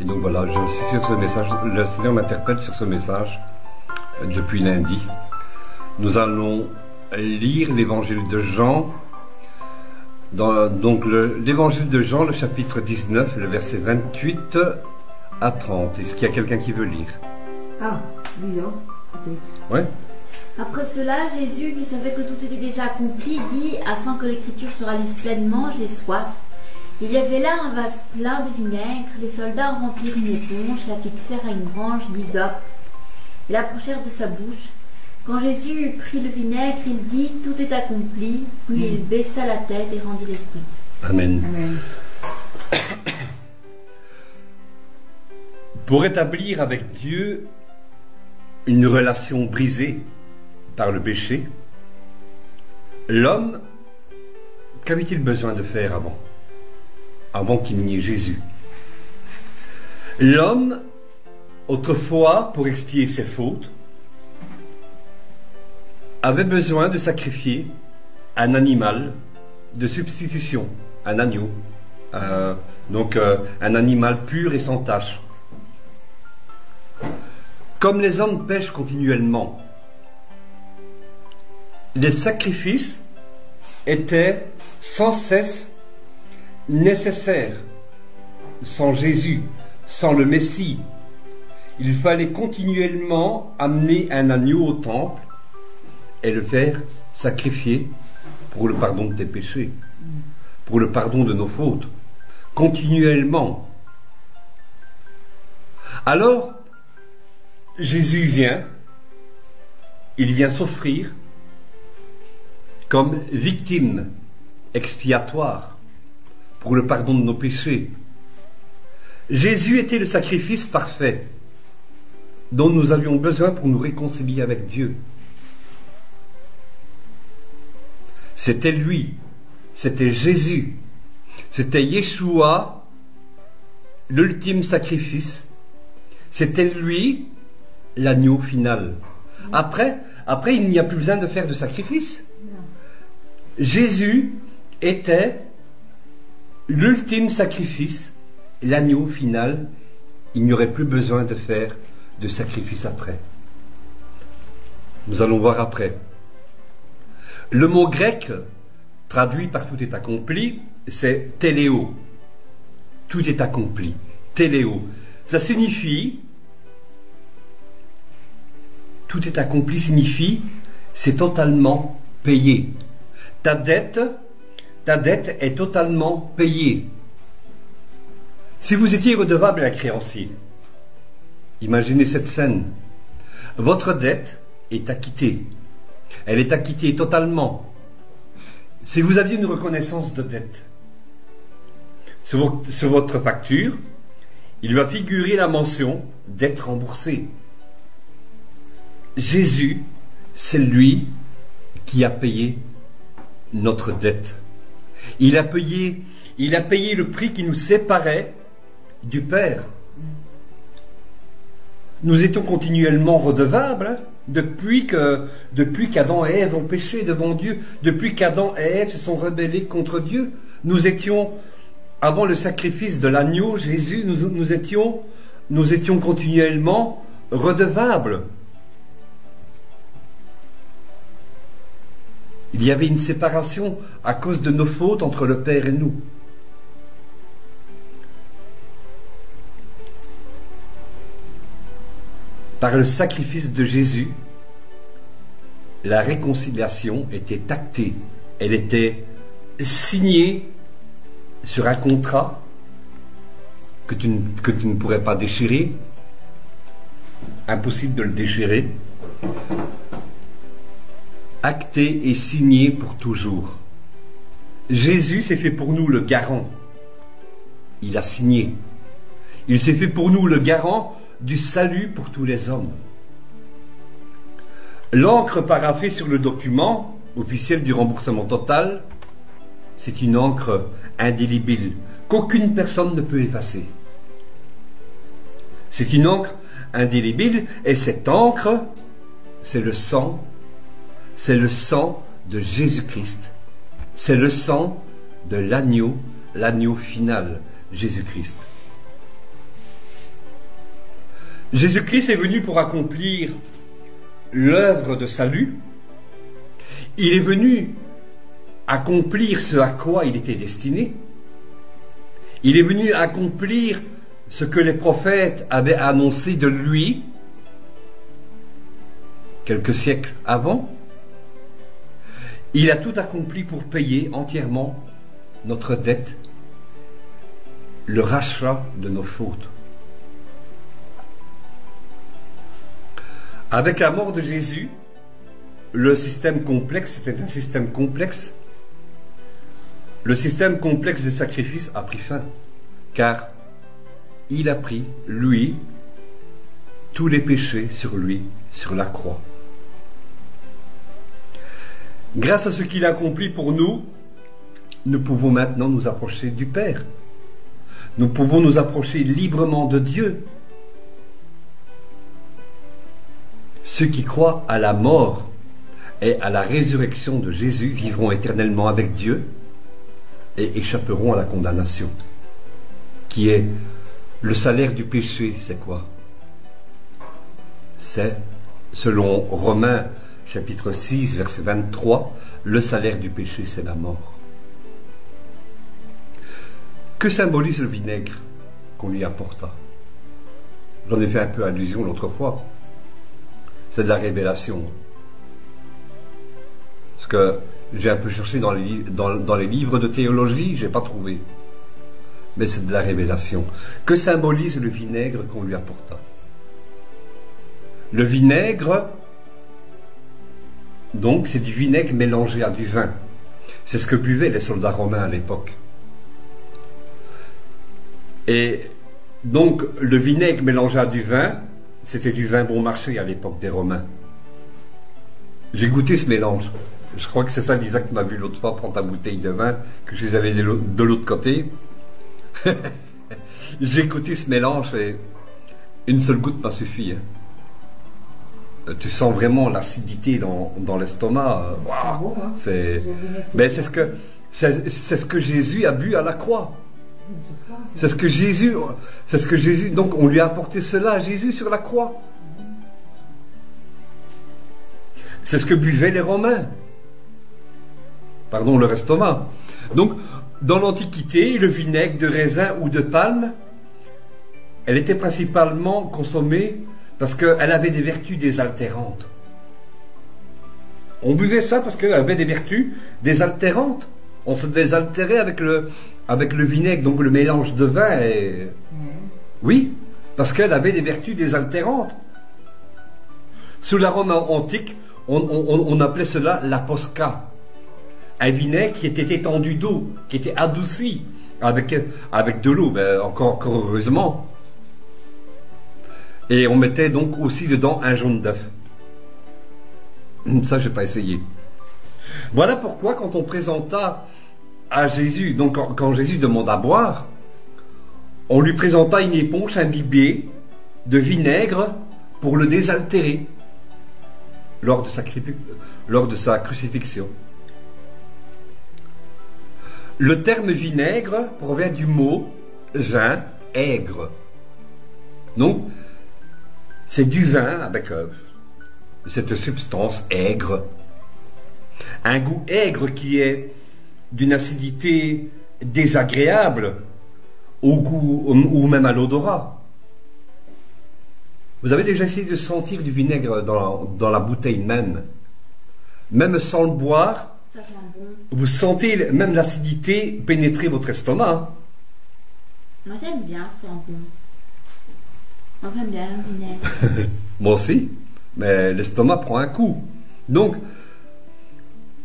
donc voilà, je suis sur ce message, le Seigneur m'interpelle sur ce message depuis lundi. Nous allons lire l'évangile de Jean, donc l'évangile de Jean, le chapitre 19, le verset 28 à 30. Est-ce qu'il y a quelqu'un qui veut lire? Ah, lisons, peut-être. Oui. Après cela, Jésus, qui savait que tout était déjà accompli, dit, afin que l'écriture se réalise pleinement, j'ai soif. Il y avait là un vase plein de vinaigre. Les soldats remplirent une éponge, la fixèrent à une branche d'hysope et l'approchèrent de sa bouche. Quand Jésus eut pris le vinaigre, il dit, tout est accompli. Puis il baissa la tête et rendit l'esprit. Amen. Amen. Pour établir avec Dieu une relation brisée par le péché, l'homme, qu'avait-il besoin de faire avant qu'il n'y ait Jésus? L'homme, autrefois, pour expier ses fautes, avait besoin de sacrifier un animal de substitution, un agneau, un animal pur et sans tache. Comme les hommes pêchent continuellement, les sacrifices étaient sans cesse nécessaires. Sans Jésus, sans le Messie, il fallait continuellement amener un agneau au temple et le faire sacrifier pour le pardon de tes péchés, pour le pardon de nos fautes, continuellement. Alors, Jésus vient, il vient s'offrir comme victime expiatoire pour le pardon de nos péchés. Jésus était le sacrifice parfait dont nous avions besoin pour nous réconcilier avec Dieu. C'était lui, c'était Jésus, c'était Yeshua, l'ultime sacrifice. C'était lui, l'agneau final. Après, il n'y a plus besoin de faire de sacrifice. Jésus était l'ultime sacrifice, l'agneau final. Il n'y aurait plus besoin de faire de sacrifice après. Nous allons voir après. Le mot grec, traduit par tout est accompli, c'est téléo. Tout est accompli. Téléo. Ça signifie, tout est accompli signifie, c'est totalement payé. Ta dette est totalement payée. Si vous étiez redevable à un créancier, imaginez cette scène. Votre dette est acquittée. Elle est acquittée totalement. Si vous aviez une reconnaissance de dette, sur votre facture, il va figurer la mention dette remboursée. Jésus, c'est lui qui a payé notre dette. Il a payé le prix qui nous séparait du Père. Nous étions continuellement redevables depuis qu'Adam et Ève ont péché devant Dieu, depuis qu'Adam et Ève se sont rebellés contre Dieu. Nous étions, avant le sacrifice de l'agneau, Jésus, nous étions continuellement redevables. Il y avait une séparation à cause de nos fautes entre le Père et nous. Par le sacrifice de Jésus, la réconciliation était actée. Elle était signée sur un contrat que tu ne pourrais pas déchirer. Impossible de le déchirer. Acté et signé pour toujours. Jésus s'est fait pour nous le garant. Il a signé. Il s'est fait pour nous le garant du salut pour tous les hommes. L'encre paraphée sur le document officiel du remboursement total, c'est une encre indélébile qu'aucune personne ne peut effacer. C'est une encre indélébile et cette encre, c'est le sang de Jésus-Christ. C'est le sang de l'agneau final, Jésus-Christ. Jésus-Christ est venu pour accomplir l'œuvre de salut. Il est venu accomplir ce à quoi il était destiné. Il est venu accomplir ce que les prophètes avaient annoncé de lui quelques siècles avant. Il a tout accompli pour payer entièrement notre dette, le rachat de nos fautes. Avec la mort de Jésus, le système complexe, c'était un système complexe. Le système complexe des sacrifices a pris fin, car il a pris, lui, tous les péchés sur lui, sur la croix. Grâce à ce qu'il a accompli pour nous, nous pouvons maintenant nous approcher du Père. Nous pouvons nous approcher librement de Dieu. Ceux qui croient à la mort et à la résurrection de Jésus vivront éternellement avec Dieu et échapperont à la condamnation, qui est le salaire du péché. C'est quoi? C'est, selon Romains chapitre 6, verset 23, le salaire du péché, c'est la mort. Que symbolise le vinaigre qu'on lui apporta? J'en ai fait un peu allusion l'autre fois. C'est de la révélation. Parce que j'ai un peu cherché dans les livres de théologie, je n'ai pas trouvé. Mais c'est de la révélation. Que symbolise le vinaigre qu'on lui apporta? Le vinaigre, donc, c'est du vinaigre mélangé à du vin. C'est ce que buvaient les soldats romains à l'époque. Et donc, le vinaigre mélangé à du vin, c'était du vin bon marché à l'époque des Romains. J'ai goûté ce mélange. Je crois que c'est ça, Lisa, qui m'a vu l'autre fois prendre ta bouteille de vin, que je les avais de l'autre côté. J'ai goûté ce mélange et une seule goutte m'a suffi. Tu sens vraiment l'acidité dans l'estomac. Wow. C'est ce que Jésus a bu à la croix. C'est ce que Jésus, donc on lui a apporté cela à Jésus sur la croix. C'est ce que buvaient les Romains. Pardon, leur estomac. Donc, dans l'Antiquité, le vinaigre de raisin ou de palme, elle était principalement consommée parce qu'elle avait des vertus désaltérantes. On buvait ça parce qu'elle avait des vertus désaltérantes. On se désaltérait avec le vinaigre, donc le mélange de vin. Oui, parce qu'elle avait des vertus désaltérantes. Sous la Rome antique, on appelait cela la posca. Un vinaigre qui était étendu d'eau, qui était adouci avec de l'eau, encore heureusement. Et on mettait donc aussi dedans un jaune d'œuf. Ça, je n'ai pas essayé. Voilà pourquoi, quand on présenta à Jésus, donc quand Jésus demanda à boire, on lui présenta une éponge imbibée de vinaigre pour le désaltérer lors de sa crucifixion. Le terme vinaigre provient du mot vin aigre. Donc, c'est du vin avec cette substance aigre. Un goût aigre qui est d'une acidité désagréable au goût ou même à l'odorat. Vous avez déjà essayé de sentir du vinaigre dans la bouteille même sans le boire? Ça sent bon. Vous sentez même l'acidité pénétrer votre estomac. Moi j'aime bien, ça sent bon. Moi j'aime bien le vinaigre. Moi aussi, mais l'estomac prend un coup. Donc,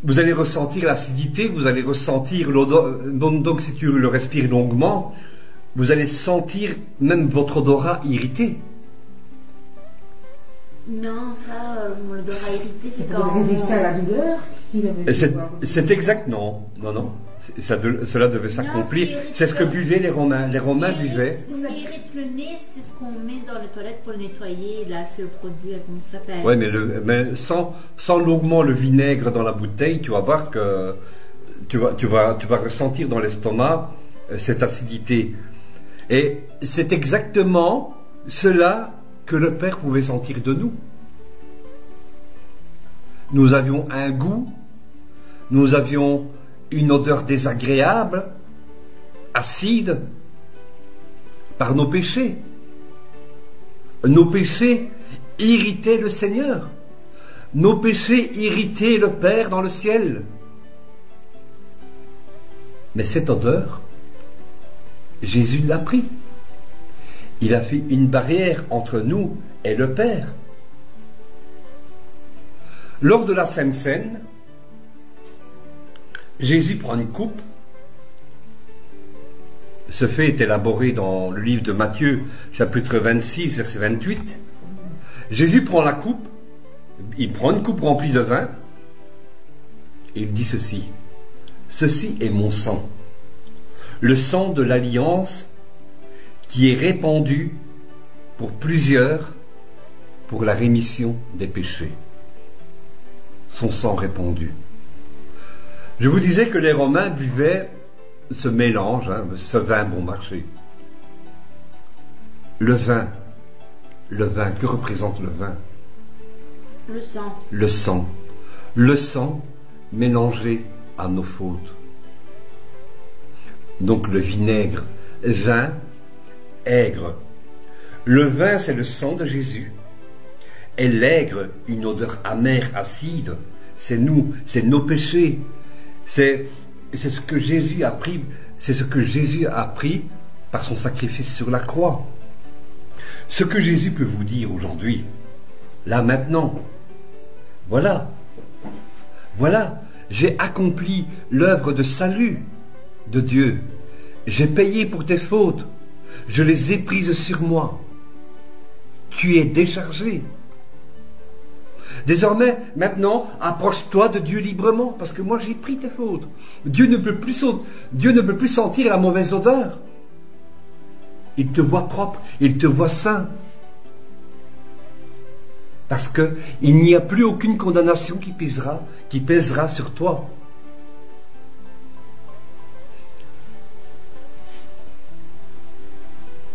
vous allez ressentir l'acidité, vous allez ressentir l'odeur. Donc, si tu le respires longuement, vous allez sentir même votre odorat irrité. Non, ça, mon odorat irrité, c'est Pour quand... résister à la douleur qu'il avait fait, quoi. C'est exact, non. Cela devait s'accomplir. Non, C'est ce que buvaient les Romains. Les Romains buvaient. Ce qui irrite le nez, c'est ce qu'on met dans les toilettes pour le nettoyer. Là, ce produit, comment ça s'appelle? Oui, mais sans longuement le vinaigre dans la bouteille, tu vas voir que tu vas ressentir dans l'estomac cette acidité. Et c'est exactement cela que le Père pouvait sentir de nous. Nous avions un goût, nous avions une odeur désagréable, acide, par nos péchés. Nos péchés irritaient le Seigneur. Nos péchés irritaient le Père dans le ciel. Mais cette odeur, Jésus l'a pris. Il a fait une barrière entre nous et le Père. Lors de la Sainte Seine, Jésus prend une coupe. Ce fait est élaboré dans le livre de Matthieu, chapitre 26, verset 28. Jésus prend la coupe, il prend une coupe remplie de vin, et il dit ceci: ceci est mon sang, le sang de l'alliance qui est répandu pour plusieurs pour la rémission des péchés. Son sang répandu. Je vous disais que les Romains buvaient ce mélange, ce vin bon marché. Le vin, que représente le vin? Le sang. Le sang. Le sang mélangé à nos fautes. Donc le vinaigre, vin, aigre. Le vin, c'est le sang de Jésus. Et l'aigre, une odeur amère, acide, c'est nous, c'est nos péchés. C'est ce que Jésus a pris, c'est ce que Jésus a pris par son sacrifice sur la croix. Ce que Jésus peut vous dire aujourd'hui, là maintenant, voilà, j'ai accompli l'œuvre de salut de Dieu. J'ai payé pour tes fautes, je les ai prises sur moi. Tu es déchargé. Désormais, maintenant, approche-toi de Dieu librement, parce que moi j'ai pris tes fautes. Dieu ne peut plus sentir la mauvaise odeur. Il te voit propre, il te voit saint. Parce qu'il n'y a plus aucune condamnation qui pèsera sur toi.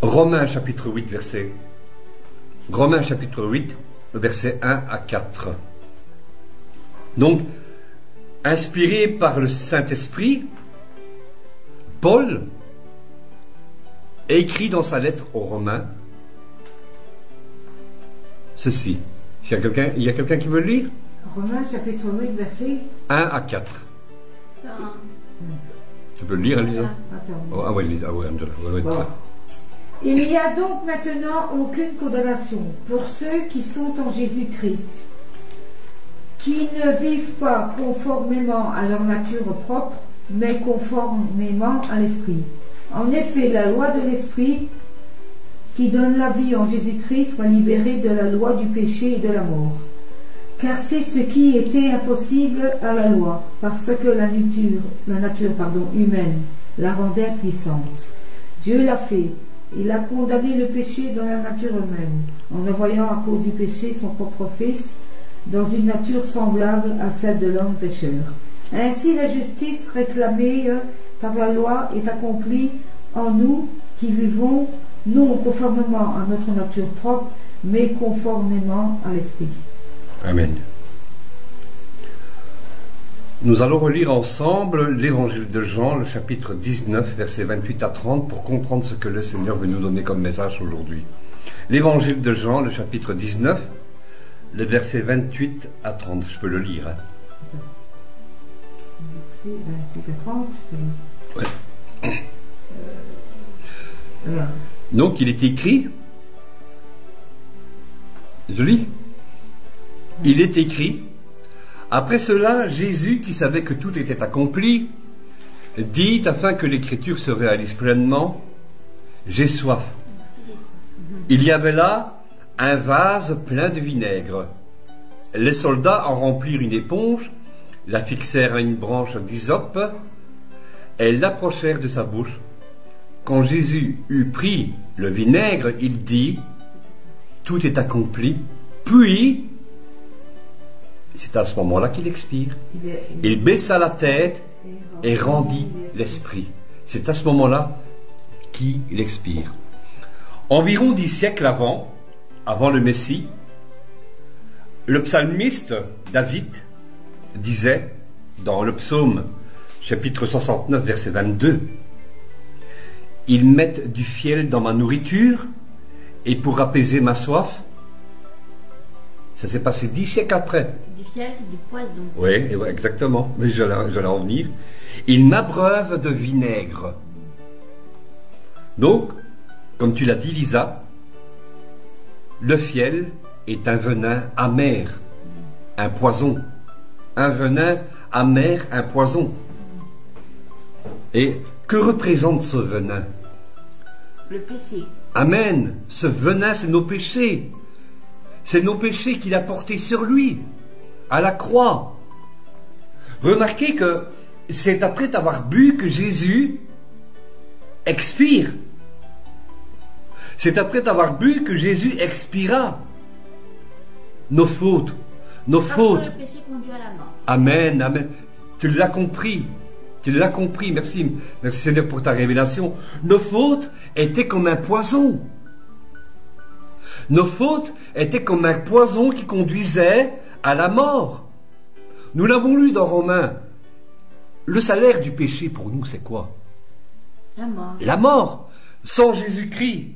Romains chapitre 8, verset 1 à 4. Donc, inspiré par le Saint-Esprit, Paul écrit dans sa lettre aux Romains ceci. Il y a quelqu'un qui veut le lire? Romains chapitre 8, verset 1 à 4. Tu peux le lire, Elisa? Attends. Ah oui, Elisa. Ah, ouais, Voilà. Il n'y a donc maintenant aucune condamnation pour ceux qui sont en Jésus-Christ, qui ne vivent pas conformément à leur nature propre, mais conformément à l'Esprit. En effet, la loi de l'Esprit qui donne la vie en Jésus-Christ m'a libéré de la loi du péché et de la mort. Car c'est ce qui était impossible à la loi, parce que la nature humaine la rendait puissante. Dieu l'a fait. Il a condamné le péché dans la nature humaine, en envoyant à cause du péché son propre Fils dans une nature semblable à celle de l'homme pécheur. Ainsi la justice réclamée par la loi est accomplie en nous qui vivons, non conformément à notre nature propre, mais conformément à l'Esprit. Amen. Nous allons relire ensemble l'évangile de Jean, le chapitre 19, versets 28 à 30, pour comprendre ce que le Seigneur veut nous donner comme message aujourd'hui. L'évangile de Jean, le chapitre 19, les versets 28 à 30. Je peux le lire. Versets 28 à 30. Ouais. Donc il est écrit, je lis, il est écrit: après cela, Jésus, qui savait que tout était accompli, dit, afin que l'écriture se réalise pleinement, j'ai soif. Il y avait là un vase plein de vinaigre. Les soldats en remplirent une éponge, la fixèrent à une branche d'hysope, et l'approchèrent de sa bouche. Quand Jésus eut pris le vinaigre, il dit, tout est accompli, puis c'est à ce moment-là qu'il expire. Il baissa la tête et rendit l'esprit. C'est à ce moment-là qu'il expire. Environ 10 siècles avant avant le Messie, le psalmiste David disait dans le psaume chapitre 69 verset 22, « Ils mettent du fiel dans ma nourriture et pour apaiser ma soif ». Ça s'est passé 10 siècles après. Du fiel, c'est du poison. Oui, exactement, mais j'allais en venir. « Ils m'abreuvent de vinaigre ». Donc, comme tu l'as dit Lisa, le fiel est un venin amer, un poison. Un venin amer, un poison. Et que représente ce venin? Le péché. Amen. Ce venin, c'est nos péchés. C'est nos péchés qu'il a portés sur lui, à la croix. Remarquez que c'est après avoir bu que Jésus expire. C'est après avoir bu que Jésus expira. Nos fautes. Nos fautes. Le péché conduit à la mort. Amen, amen. Tu l'as compris. Tu l'as compris. Merci. Merci Seigneur pour ta révélation. Nos fautes étaient comme un poison. Nos fautes étaient comme un poison qui conduisait à la mort. Nous l'avons lu dans Romains. Le salaire du péché pour nous, c'est quoi? La mort. La mort. Sans Jésus-Christ,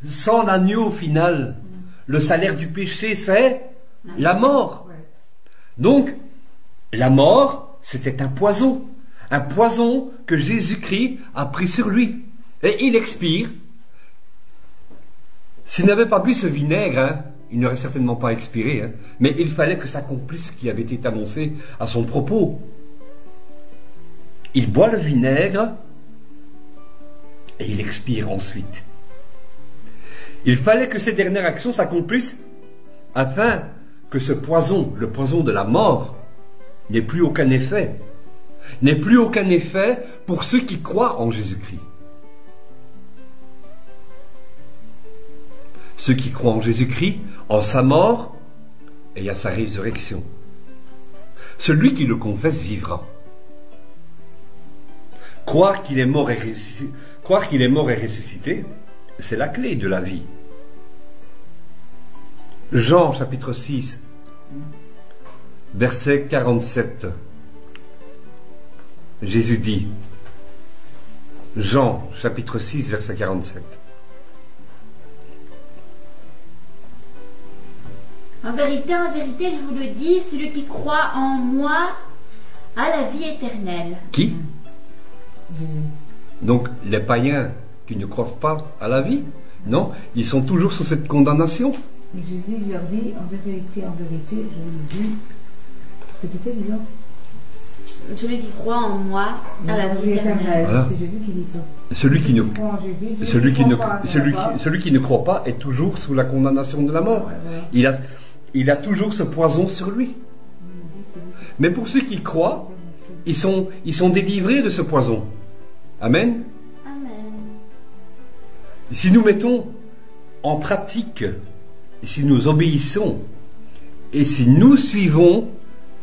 sans l'agneau final, le salaire du péché, c'est la mort. Donc, la mort, c'était un poison que Jésus-Christ a pris sur lui. Et il expire. S'il n'avait pas bu ce vinaigre, il n'aurait certainement pas expiré. Mais il fallait que s'accomplisse ce qui avait été annoncé à son propos. Il boit le vinaigre et il expire ensuite. Il fallait que ces dernières actions s'accomplissent afin que ce poison, le poison de la mort, n'ait plus aucun effet. N'ait plus aucun effet pour ceux qui croient en Jésus-Christ. Ceux qui croient en Jésus-Christ, en sa mort et à sa résurrection. Celui qui le confesse vivra. Croire qu'il est mort et ressuscité, c'est la clé de la vie. Jean chapitre 6, verset 47. Jésus dit, Jean chapitre 6, verset 47. En vérité, je vous le dis, celui qui croit en moi a la vie éternelle. Qui? Jésus. Donc les païens qui ne croient pas à la vie, non, ils sont toujours sous cette condamnation. Et Jésus leur dit, en vérité, je vous le dis, ce que tu étais disant. Celui qui croit en moi a la vie éternelle. Voilà. C'est Jésus qui dit ça. Celui qui ne croit pas est toujours sous la condamnation de la mort. Il a toujours ce poison sur lui. Mais pour ceux qui croient, ils sont délivrés de ce poison. Amen. Amen. Si nous mettons en pratique, si nous obéissons et si nous suivons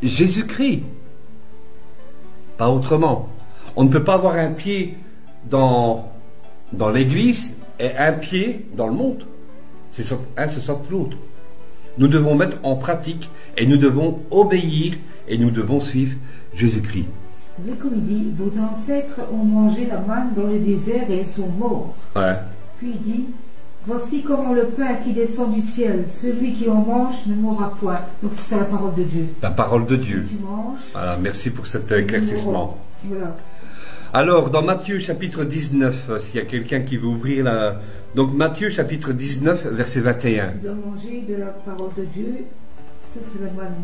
Jésus-Christ, pas autrement. On ne peut pas avoir un pied dans l'église et un pied dans le monde. C'est soit un, c'est soit l'autre. Nous devons mettre en pratique et nous devons obéir et nous devons suivre Jésus-Christ. Vous savez, comme il dit, vos ancêtres ont mangé la manne dans le désert et ils sont morts. Ouais. Puis il dit, voici comment le pain qui descend du ciel, celui qui en mange ne mourra point. Donc c'est la parole de Dieu. La parole de Dieu. Si tu manges. Voilà, merci pour cet éclaircissement. Voilà. Alors, dans Matthieu chapitre 19, s'il y a quelqu'un qui veut ouvrir la... Donc Matthieu chapitre 19, verset 21. Tu dois manger de la parole de Dieu. Ça c'est la manne.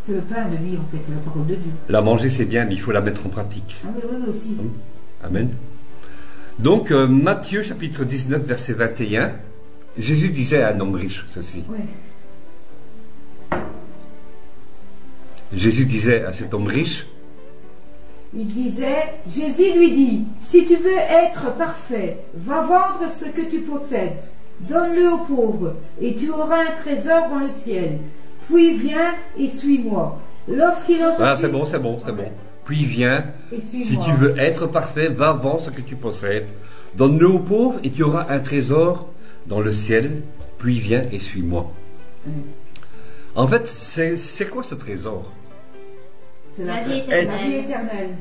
C'est le pain de vie en fait, c'est la parole de Dieu. La manger c'est bien, mais il faut la mettre en pratique. Ah oui, aussi. Amen. Donc, Matthieu chapitre 19, verset 21, Jésus disait à un homme riche ceci. Ouais. Jésus disait à cet homme riche, Il disait, Jésus lui dit, si tu veux être parfait, va vendre ce que tu possèdes, donne-le aux pauvres, et tu auras un trésor dans le ciel. Puis viens et suis-moi. Lorsqu'il entreprit... Ah, c'est bon. Puis viens, si tu veux être parfait, va vendre ce que tu possèdes, donne-le aux pauvres et tu auras un trésor dans le ciel. puis viens et suis-moi. En fait, c'est quoi ce trésor? C'est La vie la éternelle. vie éternelle.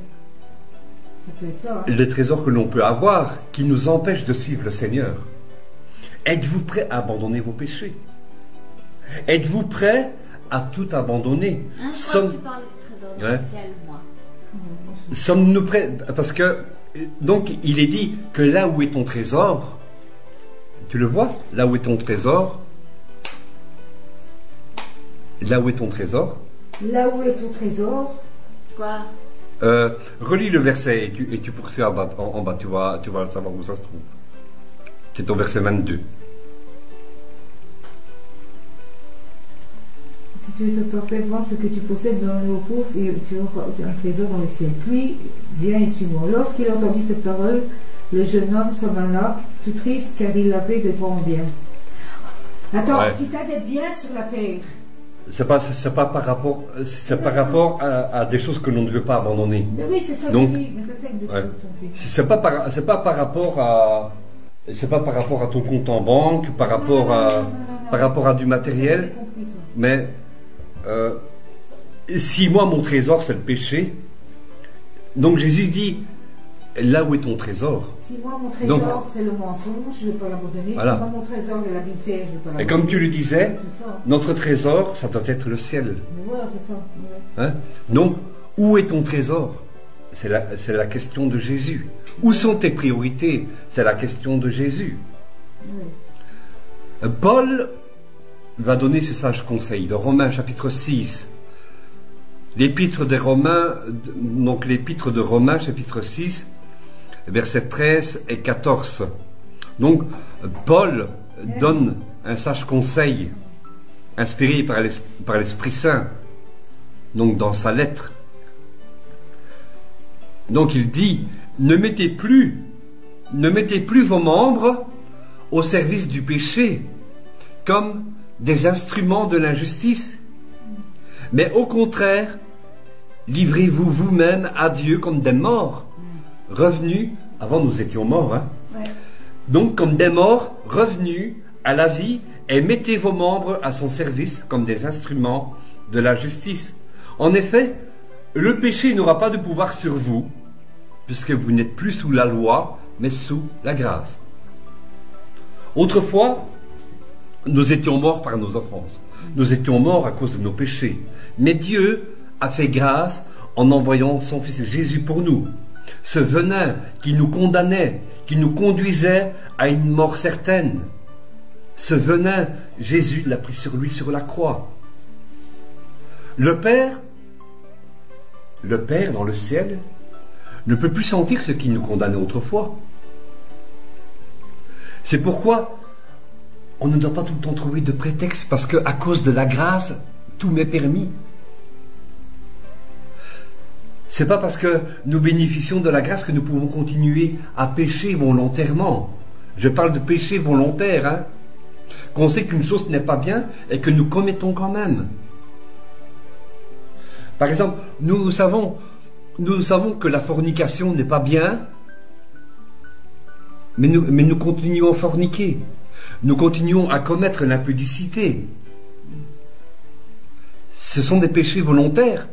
Ça peut être ça. Hein. Le trésor que l'on peut avoir qui nous empêche de suivre le Seigneur. Êtes-vous prêt à abandonner vos péchés? Êtes-vous prêt à tout abandonner? Hein, je crois que tu parles du trésor du Ouais. ciel, moi. Sommes-nous prêts? Parce que, donc, il est dit que là où est ton trésor, tu le vois? Là où est ton trésor? Là où est ton trésor? Là où est ton trésor? Quoi? Relis le verset et tu poursuis en bas, tu vas savoir où ça se trouve. C'est au verset 22. Si tu es parfait, vends ce que tu possèdes dans le pauvre et tu auras un trésor dans le ciel. Puis, viens et suis-moi. Lorsqu'il entendit cette parole, le jeune homme s'en alla, tout triste car il avait de grands biens. Attends, Ouais. si tu as des biens sur la terre, C'est pas par rapport à des choses que l'on ne veut pas abandonner. mais oui, c'est ça que Donc, je dis, mais c'est ça que je ouais. dis. C'est pas par rapport à ton compte en banque, par rapport à du matériel, J'ai compris ça. mais si moi mon trésor c'est le péché, donc Jésus dit là où est ton trésor. Si moi mon trésor Donc, c'est le mensonge, je ne vais pas l'abandonner. Voilà. Si moi mon trésor est l'adultère, je ne vais pas l'abandonner. Et comme tu le disais, C'est ça. notre trésor ça doit être le ciel. Mais voilà, c'est ça. Ouais. Hein? Donc où est ton trésor? C'est la question de Jésus. Où sont tes priorités? C'est la question de Jésus. Ouais. Paul va donner ce sage conseil de Romains chapitre 6. L'épître de Romains chapitre 6, versets 13 et 14. Donc Paul donne un sage conseil inspiré par l'Esprit Saint, donc dans sa lettre. Donc il dit, ne mettez plus vos membres au service du péché comme des instruments de l'injustice, mais au contraire, livrez-vous vous-même à Dieu comme des morts, revenus, avant nous étions morts, hein, Ouais. donc comme des morts revenus à la vie, et mettez vos membres à son service comme des instruments de la justice. En effet, le péché n'aura pas de pouvoir sur vous, puisque vous n'êtes plus sous la loi, mais sous la grâce. Autrefois, nous étions morts par nos offenses. Nous étions morts à cause de nos péchés. Mais Dieu a fait grâce en envoyant son Fils Jésus pour nous. Ce venin qui nous condamnait, qui nous conduisait à une mort certaine. Ce venin, Jésus l'a pris sur lui sur la croix. Le Père dans le ciel, ne peut plus sentir ce qui nous condamnait autrefois. C'est pourquoi on ne doit pas tout le temps trouver de prétexte, parce qu'à cause de la grâce, tout m'est permis. C'est pas parce que nous bénéficions de la grâce que nous pouvons continuer à pécher volontairement. Je parle de péché volontaire, hein, qu'on sait qu'une chose n'est pas bien et que nous commettons quand même. Par exemple, nous savons que la fornication n'est pas bien, mais nous continuons à forniquer. Nous continuons à commettre l'impudicité. Ce sont des péchés volontaires.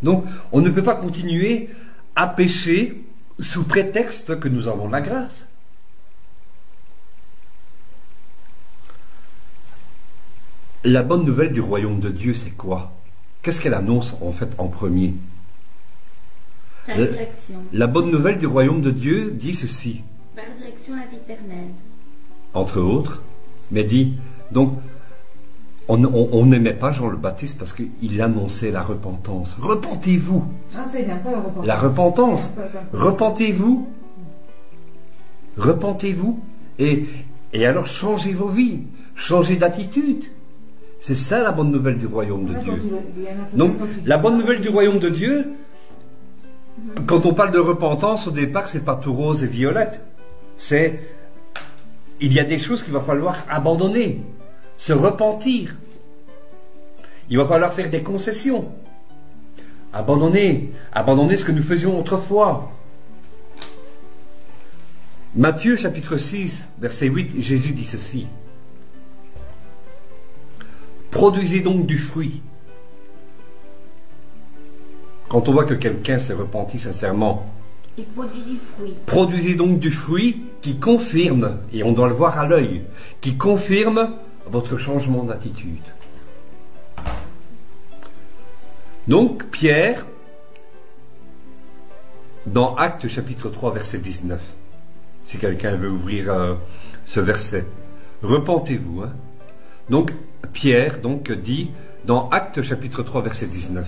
Donc, on ne peut pas continuer à pécher sous prétexte que nous avons la grâce. La bonne nouvelle du royaume de Dieu, c'est quoi? Qu'est-ce qu'elle annonce en fait en premier? La résurrection. La bonne nouvelle du royaume de Dieu dit ceci, La résurrection, la vie éternelle. entre autres, mais dit, donc, on n'aimait pas Jean le Baptiste parce qu'il annonçait la repentance. Repentez-vous! Ah, c'est bien pas la repentance. La repentance! C'est pas ça. Repentez-vous! Repentez-vous! Et alors changez vos vies, changez d'attitude. C'est ça la bonne nouvelle du royaume de Là, Dieu. quand il y en a certains, Donc, quand tu dis la bonne ça, nouvelle du royaume de Dieu, quand on parle de repentance, au départ, c'est pas tout rose et violette. C'est, il y a des choses qu'il va falloir abandonner, se repentir. Il va falloir faire des concessions. Abandonner ce que nous faisions autrefois. Matthieu chapitre 6, verset 8, Jésus dit ceci. Produisez donc du fruit. Quand on voit que quelqu'un s'est repenti sincèrement, Il produit du fruit. produisez donc du fruit qui confirme, et on doit le voir à l'œil, qui confirme votre changement d'attitude. Donc, Pierre, dans Actes chapitre 3, verset 19, si quelqu'un veut ouvrir ce verset, repentez-vous. Hein. Donc, Pierre dit dans Actes chapitre 3, verset 19.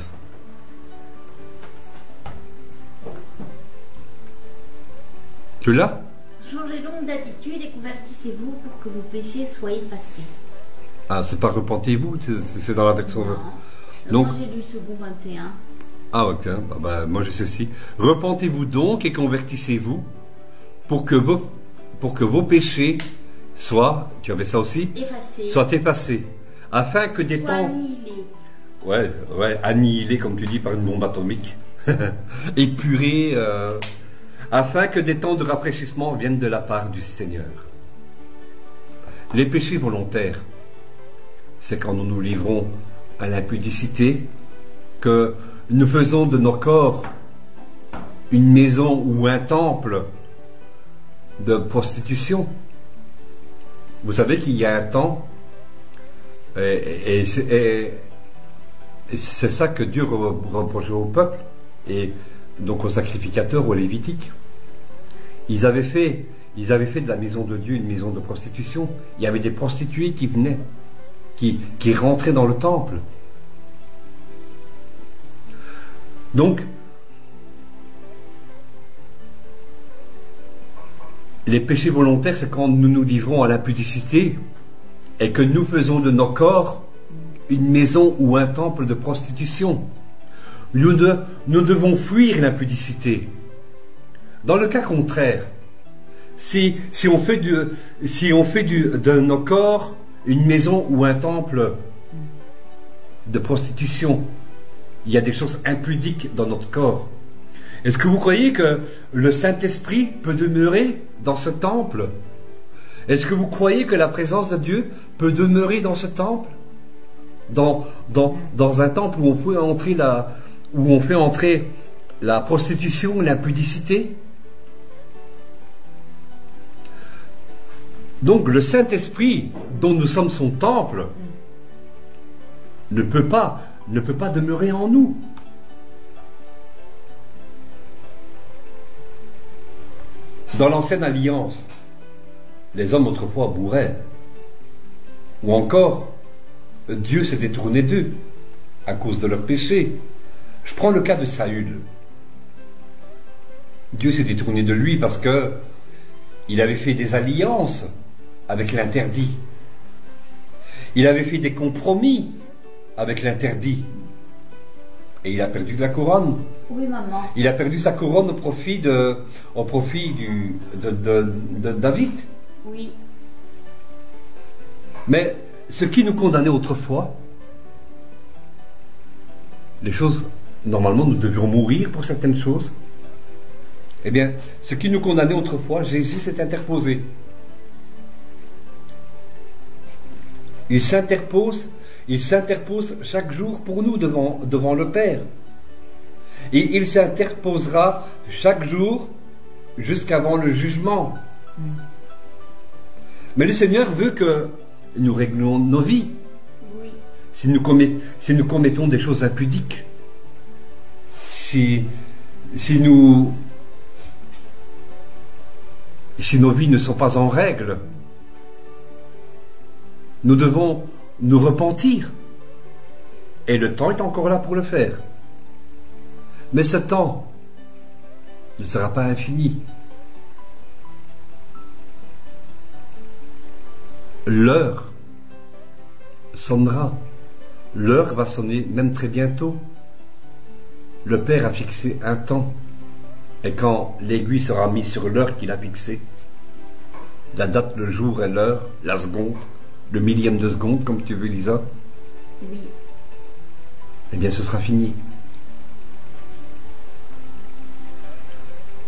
Tu l'as? Changez donc d'attitude et convertissez-vous pour que vos péchés soient effacés. Ah, c'est pas repentez-vous, c'est dans la version. Non. Donc, Moi j'ai lu second 21. Ah, ok, moi j'ai ceci. Repentez-vous donc et convertissez-vous pour que vos péchés soient, tu avais ça aussi? Effacés. Soient effacés. Afin que des Soient temps. annihilés. Ouais, annihilés, comme tu dis, par une bombe atomique. Épurés. Afin que des temps de rafraîchissement viennent de la part du Seigneur. Les péchés volontaires, c'est quand nous nous livrons à l'impudicité, que nous faisons de nos corps une maison ou un temple de prostitution. Vous savez qu'il y a un temps, et c'est ça que Dieu reprochait au peuple, et donc aux sacrificateurs, aux lévitiques. Ils avaient fait de la maison de Dieu une maison de prostitution. Il y avait des prostituées qui venaient, qui rentraient dans le temple. Donc, les péchés volontaires, c'est quand nous nous livrons à l'impudicité et que nous faisons de nos corps une maison ou un temple de prostitution. Nous devons fuir l'impudicité. Dans le cas contraire, si on fait de nos corps une maison ou un temple de prostitution, il y a des choses impudiques dans notre corps. Est-ce que vous croyez que le Saint-Esprit peut demeurer dans ce temple? Est-ce que vous croyez que la présence de Dieu peut demeurer dans ce temple? Dans un temple où on fait entrer la prostitution et l'impudicité? Donc le Saint-Esprit, dont nous sommes son temple, ne peut pas demeurer en nous. Dans l'ancienne alliance, les hommes autrefois bourraient. Ou encore, Dieu s'est détourné d'eux à cause de leurs péchés. Je prends le cas de Saül. Dieu s'est détourné de lui parce que il avait fait des alliances avec l'interdit. Il avait fait des compromis avec l'interdit. Et il a perdu de la couronne. Oui, maman. Il a perdu sa couronne au profit de David. Oui. Mais ce qui nous condamnait autrefois, les choses, normalement nous devions mourir pour certaines choses. Eh bien, ce qui nous condamnait autrefois, Jésus s'est interposé. Il s'interpose chaque jour pour nous devant le Père. Et il s'interposera chaque jour jusqu'avant le jugement. Mais le Seigneur veut que nous réglions nos vies. Oui. Si nous commettons des choses impudiques, si nos vies ne sont pas en règle, nous devons nous repentir. Et le temps est encore là pour le faire. Mais ce temps ne sera pas infini. L'heure sonnera. L'heure va sonner même très bientôt. Le Père a fixé un temps. Et quand l'aiguille sera mise sur l'heure qu'il a fixée, la date, le jour et l'heure, la seconde, le millième de seconde, comme tu veux, Lisa, Oui. eh bien ce sera fini.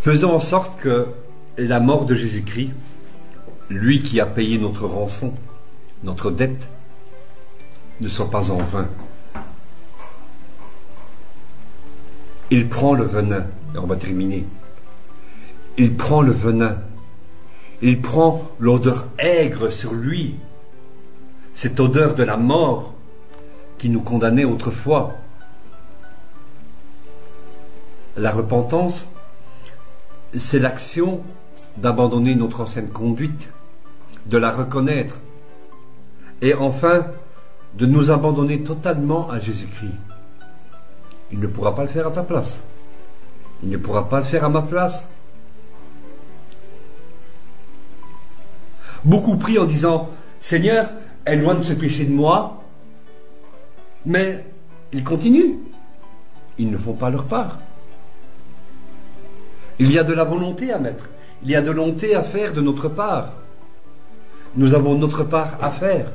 Faisons en sorte que la mort de Jésus-Christ, lui qui a payé notre rançon, notre dette, ne soit pas en vain. Il prend le venin, et on va terminer. Il prend le venin. Il prend l'odeur aigre sur lui. Cette odeur de la mort qui nous condamnait autrefois. La repentance, c'est l'action d'abandonner notre ancienne conduite, de la reconnaître, et enfin de nous abandonner totalement à Jésus-Christ. Il ne pourra pas le faire à ta place. Il ne pourra pas le faire à ma place. Beaucoup prient en disant « Seigneur, éloigne ce péché de moi », mais ils continuent. Ils ne font pas leur part. Il y a de la volonté à mettre. Il y a de la volonté à faire de notre part. Nous avons notre part à faire.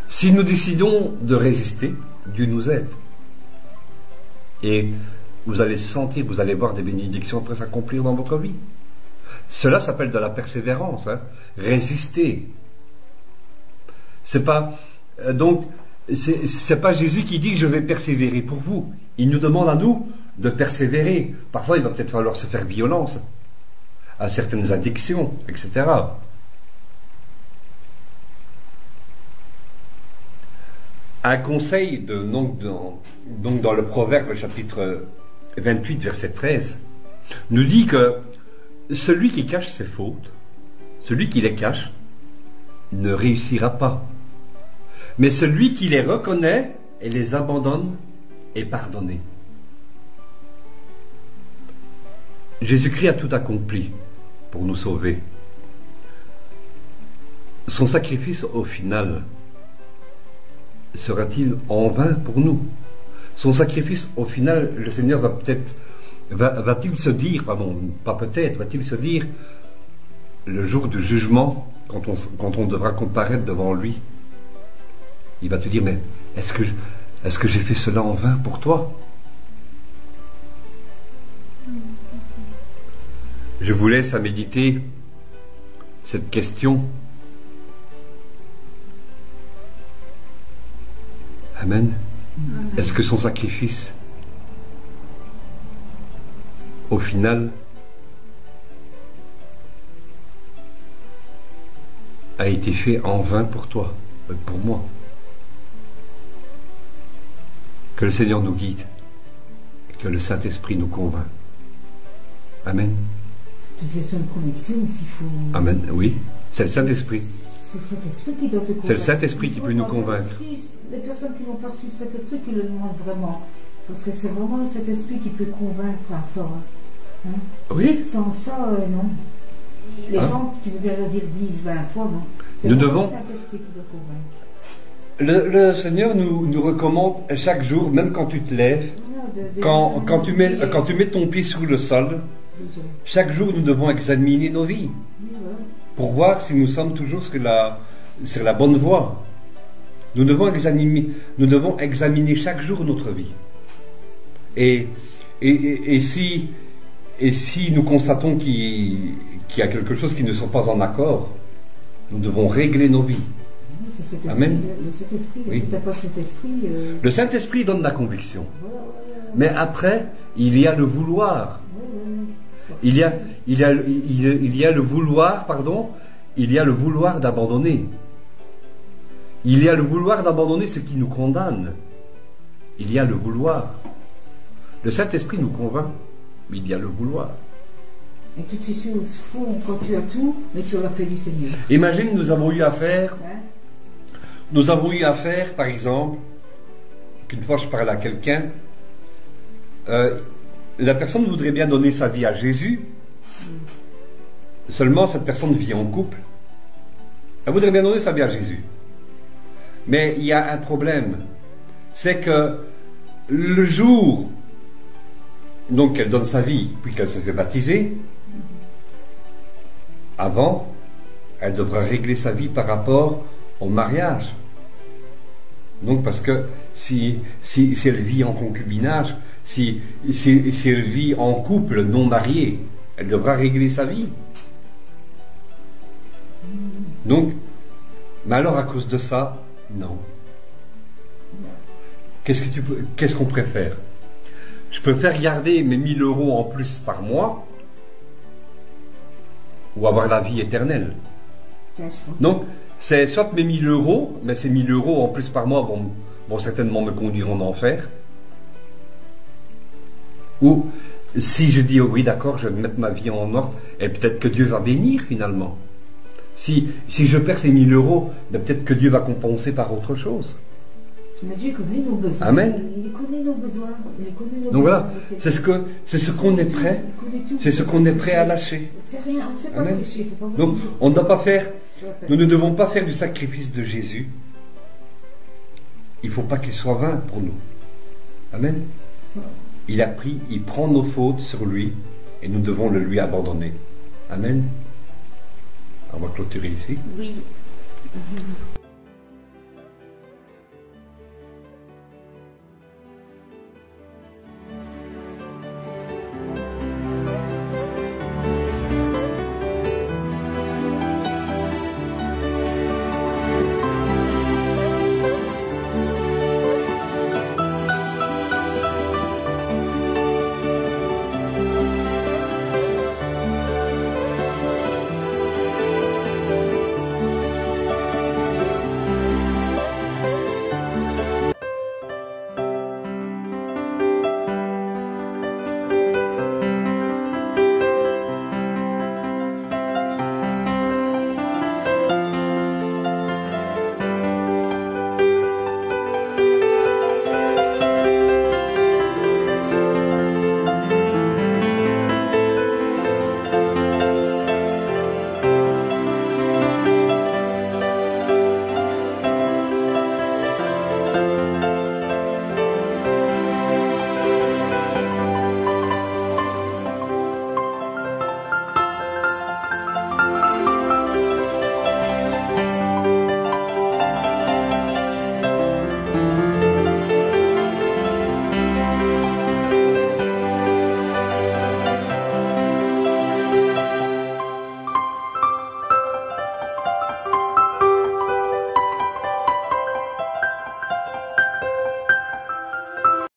Si nous décidons de résister, Dieu nous aide. Et vous allez sentir, vous allez voir des bénédictions après s'accomplir dans votre vie. Cela s'appelle de la persévérance. Résister. C'est pas c'est pas Jésus qui dit que je vais persévérer pour vous. Il nous demande à nous de persévérer. Parfois, il va peut-être falloir se faire violence à certaines addictions, etc. Un conseil donc dans le Proverbe chapitre 28 verset 13 nous dit que celui qui cache ses fautes, celui qui les cache, ne réussira pas. Mais celui qui les reconnaît et les abandonne est pardonné. Jésus-Christ a tout accompli pour nous sauver. Son sacrifice au final sera-t-il en vain pour nous? Son sacrifice, au final, le Seigneur va-t-il se dire, pardon, pas peut-être, va-t-il se dire, le jour du jugement, quand on devra comparaître devant lui, il va te dire, mais est-ce que j'ai fait cela en vain pour toi? Je vous laisse à méditer cette question. Amen. Est-ce que son sacrifice, au final, a été fait en vain pour toi, pour moi? Que le Seigneur nous guide, que le Saint-Esprit nous convainc. Amen. C'est une question de conviction s'il faut... Amen, oui, c'est le Saint-Esprit. C'est le Saint-Esprit qui doit te convaincre. C'est le Saint-Esprit qui peut nous convaincre. Les personnes qui n'ont pas reçu le Saint-Esprit qui le demandent vraiment. Parce que c'est vraiment le Saint-Esprit qui peut convaincre à ça. Hein? Oui. Sans ça, non. Les gens, tu veux bien le dire 10, 20 fois, non. C'est nous le devons... Saint-Esprit qui doit convaincre. Le Seigneur nous recommande chaque jour, même quand tu te lèves, quand tu mets ton pied sur le sol, chaque jour nous devons examiner nos vies pour voir si nous sommes toujours sur la bonne voie. Nous devons examiner chaque jour notre vie. Et si nous constatons qu'il y a quelque chose qui ne sont pas en accord, nous devons régler nos vies. Amen. Le Saint-Esprit, oui. Si tu n'as pas cet esprit... Le Saint-Esprit donne la conviction. Mais après, il y a le vouloir. Il y a le vouloir, pardon, il y a le vouloir d'abandonner. Il y a le vouloir d'abandonner ce qui nous condamne. Il y a le vouloir. Le Saint-Esprit nous convainc, mais il y a le vouloir. Et toutes ces choses font quand tu as tout, mais tu as la paix du Seigneur. Imagine, nous avons eu affaire, par exemple, qu'une fois je parlais à quelqu'un, la personne voudrait bien donner sa vie à Jésus, seulement cette personne vit en couple. Elle voudrait bien donner sa vie à Jésus. Mais il y a un problème, c'est que le jour donc qu'elle donne sa vie, puis qu'elle se fait baptiser, avant, elle devra régler sa vie par rapport au mariage. Donc parce que si elle vit en concubinage, si elle vit en couple non marié, elle devra régler sa vie. Donc, mais alors à cause de ça, non. Qu'est-ce qu'on préfère? Je préfère garder mes 1000 € en plus par mois ou avoir la vie éternelle. Donc, c'est soit mes 1000 €, mais ces 1000 € en plus par mois vont certainement me conduire en enfer. Ou si je dis, oh oui d'accord, je vais mettre ma vie en ordre, et peut-être que Dieu va bénir finalement. Si je perds ces 1000 €, ben peut-être que Dieu va compenser par autre chose. Mais Dieu connaît nos besoins. Amen. Il connaît nos besoins. Donc voilà, c'est ce qu'on est prêt, c'est ce qu'on est prêt à lâcher. C'est rien, on ne sait pas Amen. tricher, c'est pas possible. Donc on ne doit pas faire, nous ne devons pas faire du sacrifice de Jésus. Il ne faut pas qu'il soit vain pour nous. Amen. Il a pris, il prend nos fautes sur lui et nous devons le lui abandonner. Amen. On va clôturer ici. Oui.